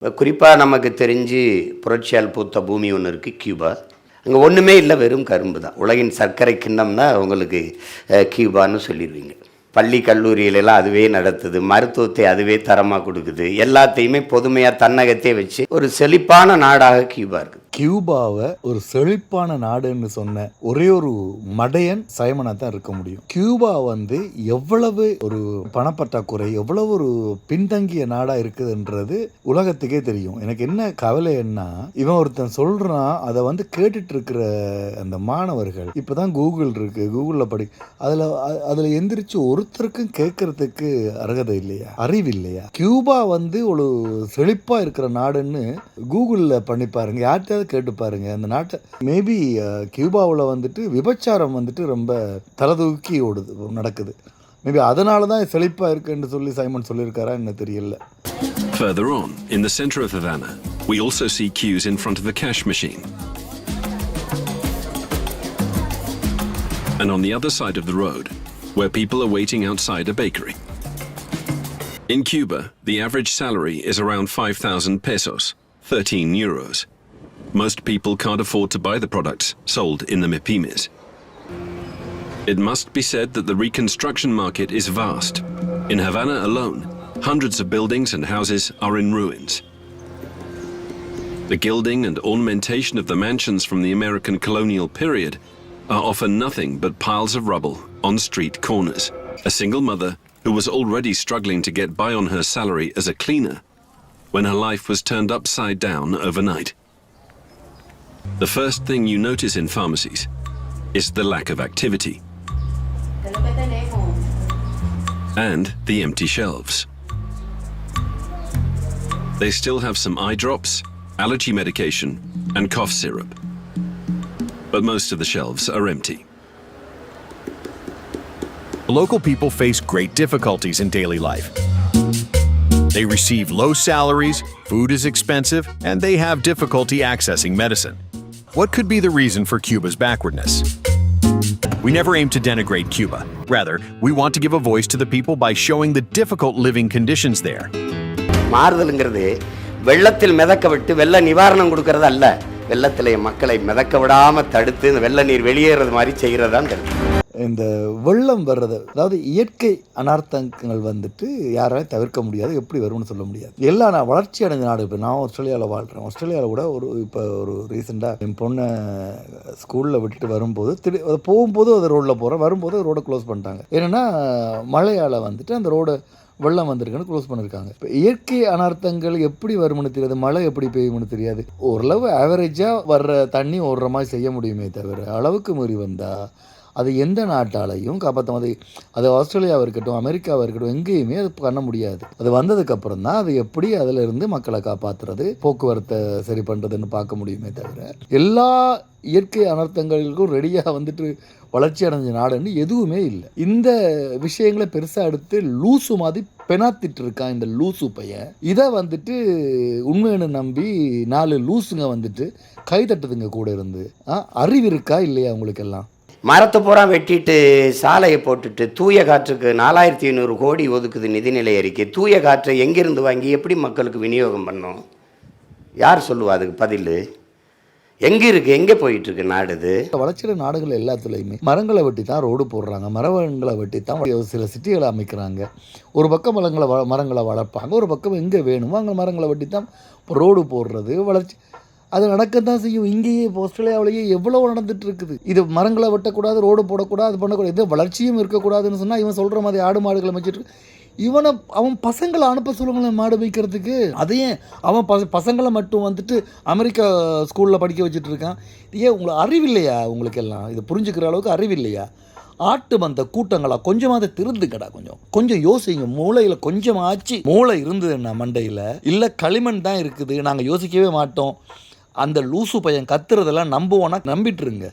குறிப்பாக நமக்கு தெரிஞ்சு புரட்சியால் பூத்த பூமி ஒன்று இருக்குது, கியூபா. அங்கே ஒன்றுமே இல்லை, வெறும் கரும்பு தான். உலகின் சர்க்கரை கிண்ணம்னா உங்களுக்கு கியூபான்னு சொல்லிடுவீங்க. பள்ளி கல்லூரியிலெல்லாம் அதுவே நடத்துது, மருத்துவத்தை அதுவே தரமாக கொடுக்குது, எல்லாத்தையுமே பொதுமையாக தன்னகத்தே வச்சு ஒரு செழிப்பான நாடாக கியூபா இருக்குது. கியூபாவை ஒரு செழிப்பான நாடுன்னு சொன்ன ஒரே ஒரு மடையன் சைமனா தான் இருக்க முடியும். கியூபா எவ்வளவு ஒரு பணப்பற்றாக்குறை, எவ்வளவு ஒரு பின்தங்கிய நாடா இருக்குதுன்றது உலகத்துக்கே தெரியும். எனக்கு என்ன கவலை என்ன, இவன் ஒருத்தன் சொல்றான், அதை கேட்டுட்டு இருக்கிற அந்த மாணவர்கள் இப்பதான் கூகுள் இருக்கு, கூகுள்ல அதுல எந்திரிச்சு ஒருத்தருக்கும் கேட்கறதுக்கு அருகதை இல்லையா, அறிவு இல்லையா? கியூபா ஒரு செழிப்பா இருக்கிற நாடுன்னு கூகுள்ல பண்ணி பாருங்க, யார்கிட்ட கேட்டு பாருங்க. அந்த நாட்டை மேபி கியூபாவில் விபச்சாரம் ரொம்ப தலதூக்கி ஓடுது, நடக்குது. மேபி அதனால தான் செழிப்பா இருக்குன்னு சொல்லி சைமன் சொல்லியிருக்காரா என்ன தெரியல. Further on, in the center of Havana, we also see queues in front of the cash machine. And on the other side of the road, where people are waiting outside a bakery. In Cuba, the average salary is around 5,000 pesos, 13 euros. Most people can't afford to buy the products sold in the MIPYMEs. It must be said that the reconstruction market is vast. In Havana alone, hundreds of buildings and houses are in ruins. The gilding and ornamentation of the mansions from the American colonial period are often nothing but piles of rubble on street corners. A single mother who was already struggling to get by on her salary as a cleaner when her life was turned upside down overnight. The first thing you notice in pharmacies is the lack of activity and the empty shelves. They still have some eye drops, allergy medication, and cough syrup, but most of the shelves are empty. Local people face great difficulties in daily life. They receive low salaries, food is expensive, and they have difficulty accessing medicine. What could be the reason for Cuba's backwardness? We never aim to denigrate Cuba. Rather, we want to give a voice to the people by showing the difficult living conditions there. மாறுதலுங்கிறது வெள்ளத்தில் மிதக்க விட்டு வெள்ள நிவாரணம் கொடுக்கறது அல்ல, வெள்ளத்திலே மக்களை மிதக்க விடாம தடுத்து இந்த வெள்ள நீர் வெளியேறது மாதிரி செய்கிறதான் தெரியும். இந்த வெள்ளம் வர்றது, அதாவது இயற்கை அனர்த்தங்கள் யாராலையும் தவிர்க்க முடியாது, எப்படி வரும்னு சொல்ல முடியாது. எல்லா வளர்ச்சி அடைஞ்ச நாடு. இப்போ நான் ஆஸ்திரேலியாவில் வாழ்கிறேன். ஆஸ்திரேலியாவில் கூட இப்போ ஒரு ரீசெண்டாக என் பொண்ணை ஸ்கூலில் விட்டுட்டு வரும்போது போகும்போது அது ரோட்டில் போகிறேன், வரும்போது ரோடை க்ளோஸ் பண்ணிட்டாங்க. ஏன்னா மழையால் அந்த ரோடை வெள்ளம் வந்திருக்குன்னு க்ளோஸ் பண்ணியிருக்காங்க. இப்போ இயற்கை அனர்த்தங்கள் எப்படி வரும்னு தெரியாது, மழை எப்படி பெய்யும்னு தெரியாது. ஓரளவு ஆவரேஜாக வர்ற தண்ணி ஓடுற மாதிரி செய்ய முடியுமே தவிர அளவுக்கு மீறி வந்தால் அது எந்த நாட்டாலையும் காப்பாற்ற மாதிரி, அது ஆஸ்திரேலியாவாக இருக்கட்டும், அமெரிக்காவாக இருக்கட்டும், எங்கேயுமே அது பண்ண முடியாது. அது வந்ததுக்கப்புறம் தான் அது எப்படி அதிலிருந்து மக்களை காப்பாற்றுறது, போக்குவரத்தை சரி பண்ணுறதுன்னு பார்க்க முடியுமே தவிர எல்லா இயற்கை அனர்த்தங்களுக்கும் ரெடியாக வளர்ச்சி அடைஞ்ச நாடுன்னு எதுவுமே இல்லை. இந்த விஷயங்களை பெருசாக எடுத்து லூசு மாதிரி பெனாத்திட்டு இருக்கான் இந்த லூசு பையன். இதை உண்மைன்னு நம்பி 4 லூசுங்க கை தட்டுதுங்க கூட இருந்து. அறிவு இருக்கா இல்லையா உங்களுக்கெல்லாம்? மரத்தை பூரா வெட்டிட்டு சாலையை போட்டுட்டு தூய காற்றுக்கு 4500 கோடி ஒதுக்குது நிதிநிலை அறிக்கை. தூய காற்றை எங்கேருந்து வாங்கி எப்படி மக்களுக்கு விநியோகம் பண்ணோம்? யார் சொல்லுவா அதுக்கு பதில்? எங்கே இருக்குது, எங்கே போயிட்டுருக்கு நாடு? இது வளர்ச்சிയുടെ நாடுகள் எல்லாத்துலேயுமே மரங்களை வெட்டி தான் ரோடு போடுறாங்க, மரங்களை வெட்டி தான் சில சிட்டிகளை அமைக்கிறாங்க. ஒரு பக்கம் மரங்களை வளர்ப்பாங்க, ஒரு பக்கம் எங்கே வேணுமோ அங்கே மரங்களை வெட்டி தான் ரோடு போடுறது. வளர்ச்சி அது நடக்கத்தான் செய்யும். இங்கேயே ஆஸ்திரேலியாவிலேயே எவ்வளோ நடந்துட்டு இருக்குது. இது மரங்களை வெட்டக்கூடாது, ரோடு போடக்கூடாது, அது பண்ணக்கூடாது, இது வளர்ச்சியும் இருக்கக்கூடாதுன்னு சொன்னால் இவன் சொல்கிற மாதிரி ஆடு மாடுகளை வச்சுட்டு அவன் பசங்களை அனுப்ப சொல்லுங்களேன் மாடு வைக்கிறதுக்கு. அதையே அவன் பசங்களை மட்டும் அமெரிக்கா ஸ்கூலில் படிக்க வச்சுட்டு இருக்கான். ஏன் உங்களுக்கு அறிவில்லையா? உங்களுக்கெல்லாம் இது புரிஞ்சுக்கிற அளவுக்கு அறிவில்லையா? ஆட்டு மந்த கூட்டங்களா, கொஞ்சமாவது திருந்துக்கடா, கொஞ்சம் யோசிங்க. மூளையில் கொஞ்சம் ஆச்சு மூளை இருந்ததுன்னா மண்டையில், இல்லை களிமண் தான் இருக்குது, நாங்கள் யோசிக்கவே மாட்டோம். அந்த லூசு பையன் கத்துறதெல்லாம் நம்பிட்டுருங்க.